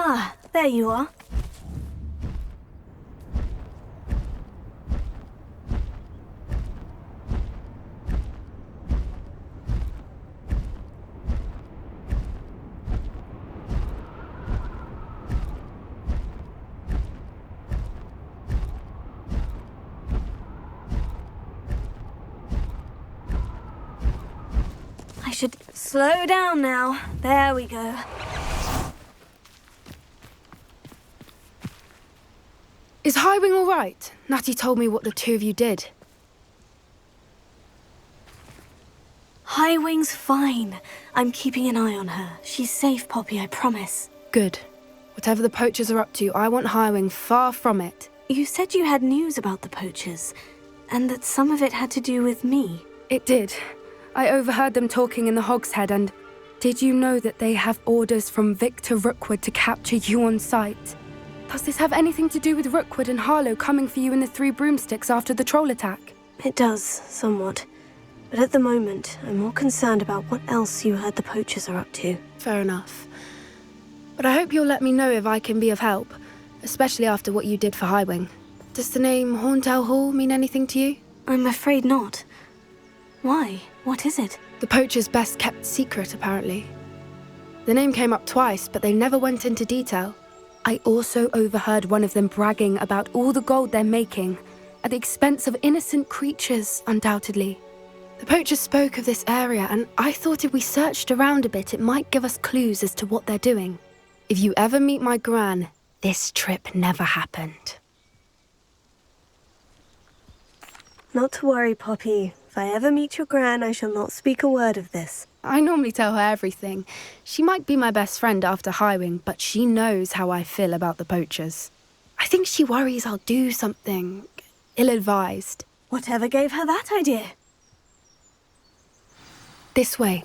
Ah, there you are. I should slow down now. There we go. Is Highwing all right? Natty told me what the two of you did. Highwing's fine. I'm keeping an eye on her. She's safe, Poppy, I promise. Good. Whatever the poachers are up to, I want Highwing far from it. You said you had news about the poachers, and that some of it had to do with me. It did. I overheard them talking in the Hogshead, and did you know that they have orders from Victor Rookwood to capture you on sight? Does this have anything to do with Rookwood and Harlow coming for you in the Three Broomsticks after the troll attack? It does, somewhat. But at the moment, I'm more concerned about what else you heard the poachers are up to. Fair enough. But I hope you'll let me know if I can be of help, especially after what you did for Highwing. Does the name Horntail Hall mean anything to you? I'm afraid not. Why? What is it? The poachers' best-kept secret, apparently. The name came up twice, but they never went into detail. I also overheard one of them bragging about all the gold they're making, at the expense of innocent creatures, undoubtedly. The poachers spoke of this area, and I thought if we searched around a bit, it might give us clues as to what they're doing. If you ever meet my gran, this trip never happened. Not to worry, Poppy. If I ever meet your gran, I shall not speak a word of this. I normally tell her everything. She might be my best friend after Highwing, but she knows how I feel about the poachers. I think she worries I'll do something ill-advised. Whatever gave her that idea? This way.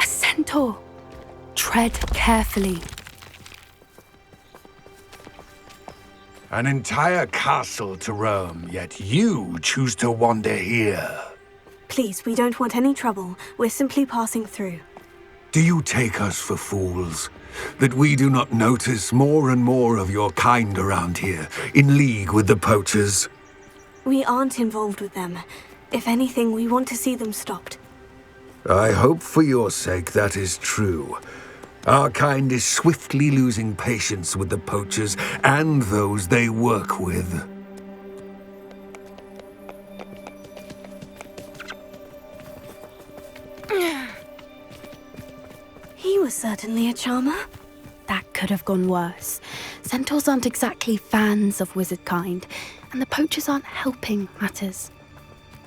A centaur. Tread carefully. An entire castle to roam, yet you choose to wander here. Please, we don't want any trouble. We're simply passing through. Do you take us for fools? That we do not notice more and more of your kind around here, in league with the poachers? We aren't involved with them. If anything, we want to see them stopped. I hope for your sake that is true. Our kind is swiftly losing patience with the poachers and those they work with. He was certainly a charmer. That could have gone worse. Centaurs aren't exactly fans of wizard kind, and the poachers aren't helping matters.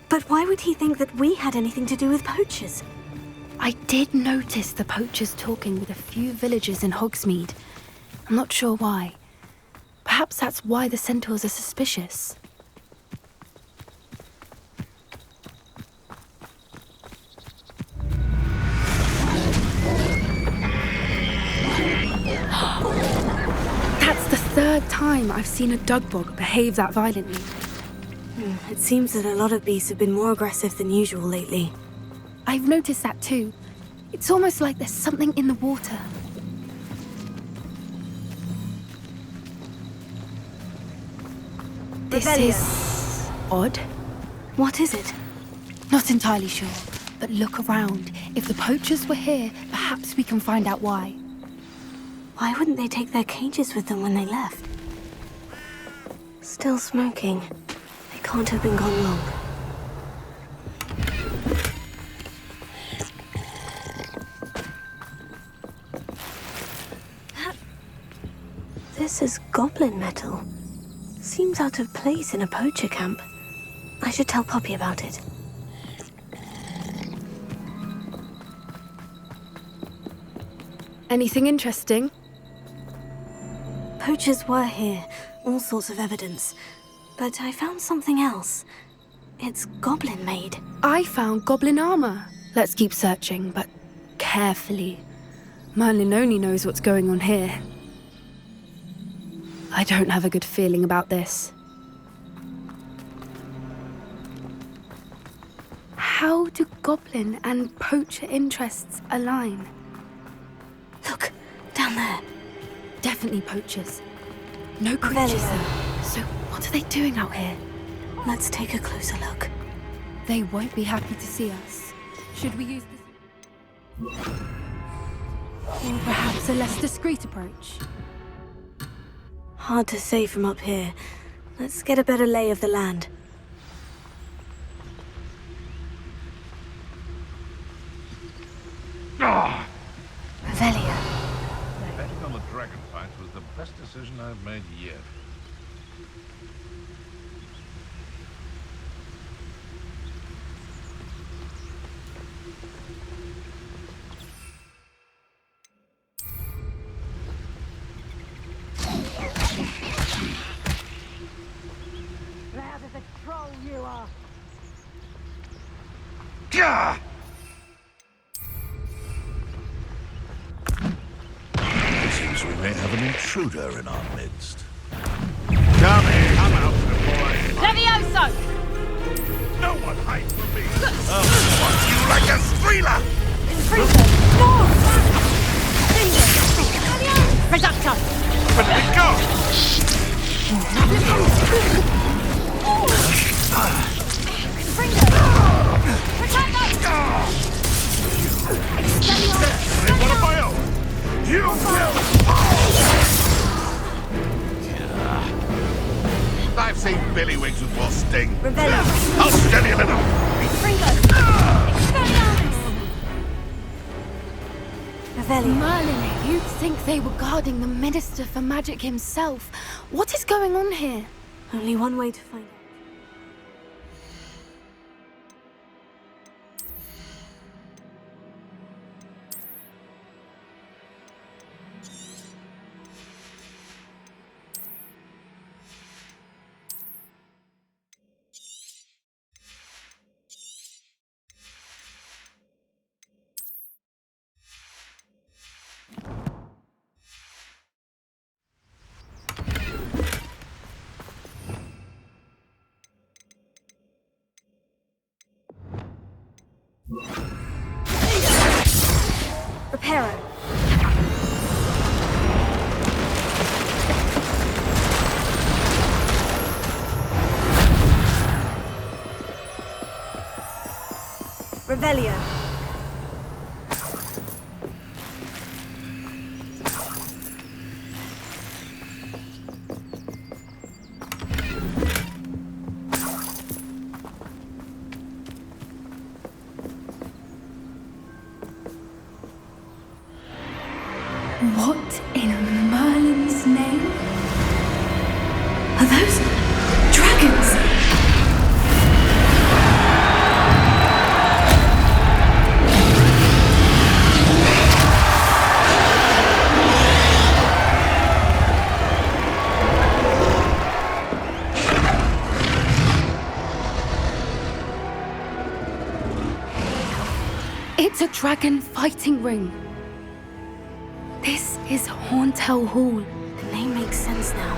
But why would he think that we had anything to do with poachers? I did notice the poachers talking with a few villagers in Hogsmeade. I'm not sure why. Perhaps that's why the centaurs are suspicious. That's the third time I've seen a dugbog behave that violently. It seems that a lot of beasts have been more aggressive than usual lately. I've noticed that too. It's almost like there's something in the water. This is odd. What is it? Not entirely sure, but look around. If the poachers were here, perhaps we can find out why. Why wouldn't they take their cages with them when they left? Still smoking. They can't have been gone long. This is goblin metal. Seems out of place in a poacher camp. I should tell Poppy about it. Anything interesting? Poachers were here, all sorts of evidence. But I found something else. It's goblin-made. I found goblin armor. Let's keep searching, but carefully. Merlin only knows what's going on here. I don't have a good feeling about this. How do goblin and poacher interests align? Look, down there. Definitely poachers. No creatures though. So what are they doing out here? Let's take a closer look. They won't be happy to see us. Should we use this? Or perhaps a less discreet approach? Hard to say from up here. Let's get a better lay of the land. Revelia. Betting on the dragon fight was the best decision I've made yet. Loud as a troll you are. Gah! Seems we may have an intruder in our midst. Come here! Come out, boy! Levioso! No one hides from me! I'll you like a streeler! Reducto! But let it go! They one of my own! You will! I've seen Billywigs with more sting. I'll steady a little! Revelia. Merlin, you'd think they were guarding the Minister for Magic himself. What is going on here? Only one way to find out. Reparo. Revelia. What in Merlin's name? Are those dragons? It's a dragon fighting ring. This is Horntail Hall. The name makes sense now.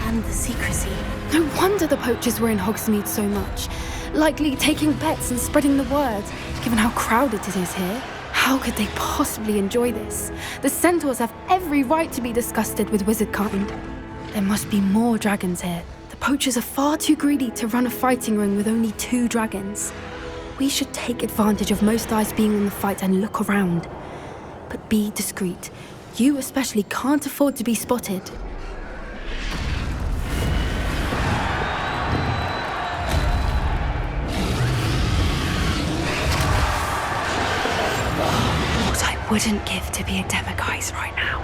And the secrecy. No wonder the poachers were in Hogsmeade so much. Likely taking bets and spreading the word. Given how crowded it is here, how could they possibly enjoy this? The centaurs have every right to be disgusted with wizard kind. There must be more dragons here. The poachers are far too greedy to run a fighting ring with only 2 dragons. We should take advantage of most eyes being on the fight and look around. But be discreet. You especially can't afford to be spotted. What I wouldn't give to be a Demiguise right now.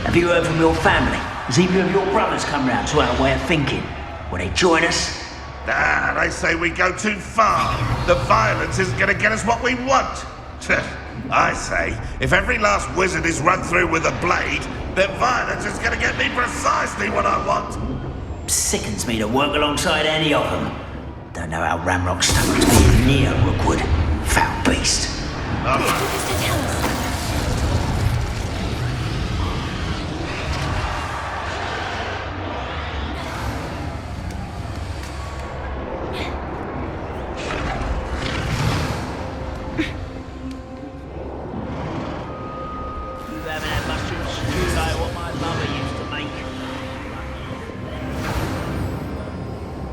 Have you heard from your family? Has either of your brothers come round to our way of thinking? Will they join us? Nah, they say we go too far. The violence isn't gonna get us what we want. I say, if every last wizard is run through with a blade, then violence is gonna get me precisely what I want. Sickens me to work alongside any of them. Don't know how Ramrock's stomach's being near Rookwood. Foul beast.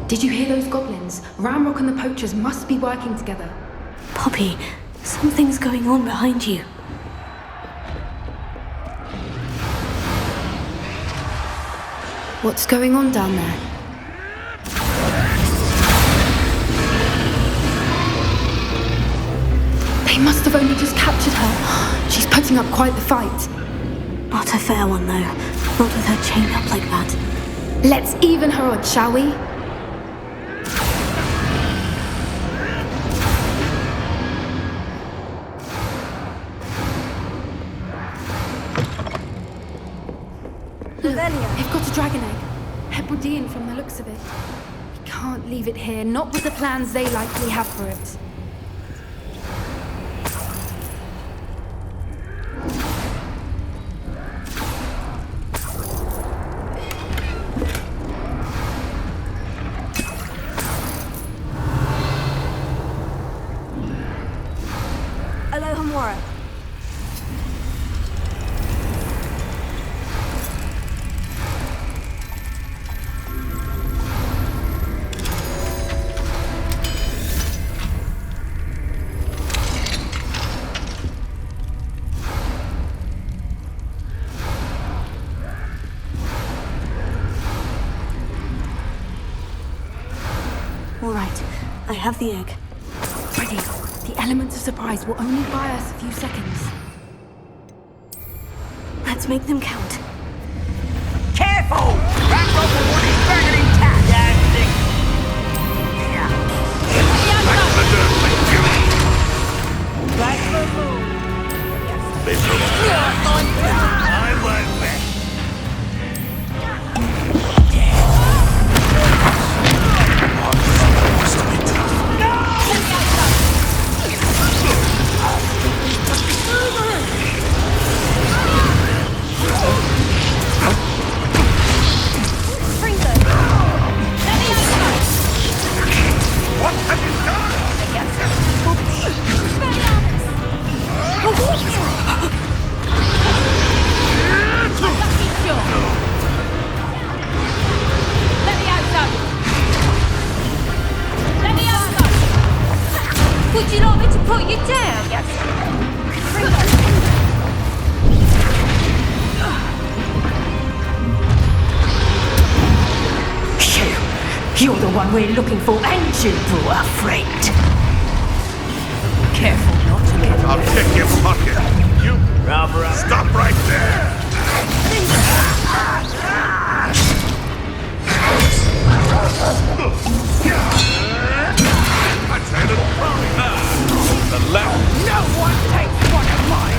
Did you hear those goblins? Ramrock and the poachers must be working together. Poppy, something's going on behind you. What's going on down there? They must have only just captured her. She's putting up quite the fight. Not a fair one, though. Not with her chained up like that. Let's even her odds, shall we? They've got a dragon egg. Hebridean from the looks of it. We can't leave it here, not with the plans they likely have for it. Alohomora. All right, I have the egg. Ready. The element of surprise will only buy us a few seconds. Let's make them count. Careful! Ramrock will want his dragon intact! Back for a move. I won't bet. What have you done? Would you like me to put you down? Yes. You're the one we're looking for, and you brought a friend. Careful not to get I'll kick your pocket. You stop right there. I tell you, the left. No one takes one of mine.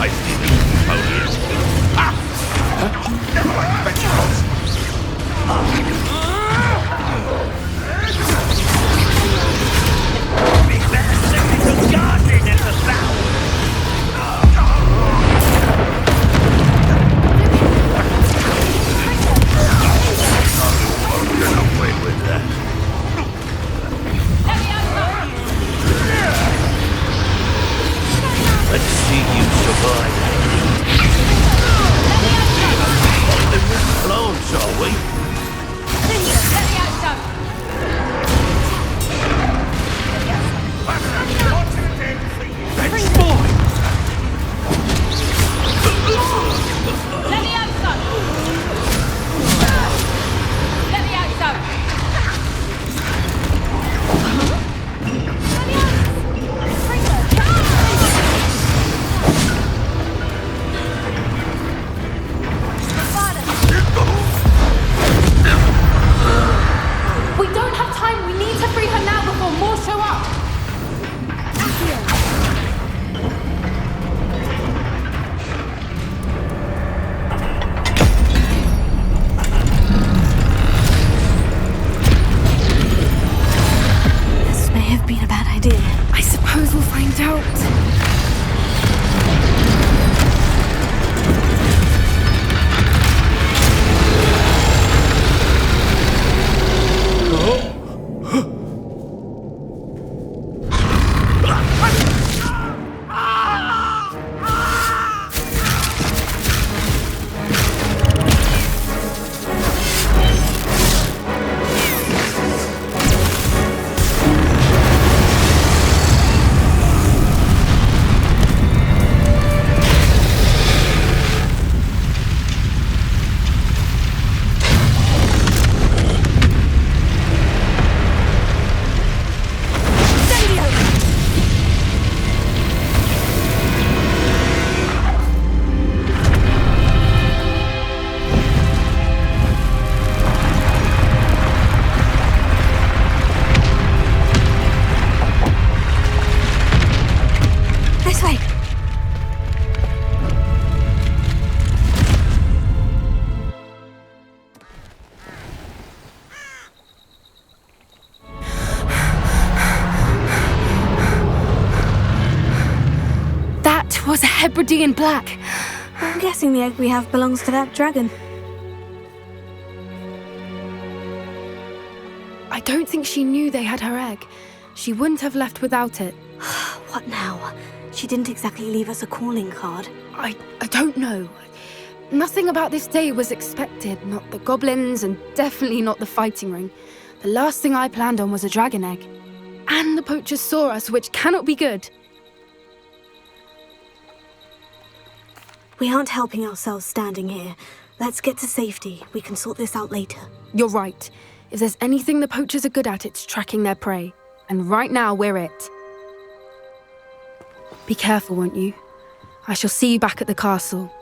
I see you. Oh, yes. Ah! Never like vegetables. was a Hebridean black. I'm guessing the egg we have belongs to that dragon. I don't think she knew they had her egg. She wouldn't have left without it. What now? She didn't exactly leave us a calling card. I don't know. Nothing about this day was expected. Not the goblins, and definitely not the fighting ring. The last thing I planned on was a dragon egg. And the poachers saw us, which cannot be good. We aren't helping ourselves standing here. Let's get to safety. We can sort this out later. You're right. If there's anything the poachers are good at, it's tracking their prey. And right now, we're it. Be careful, won't you? I shall see you back at the castle.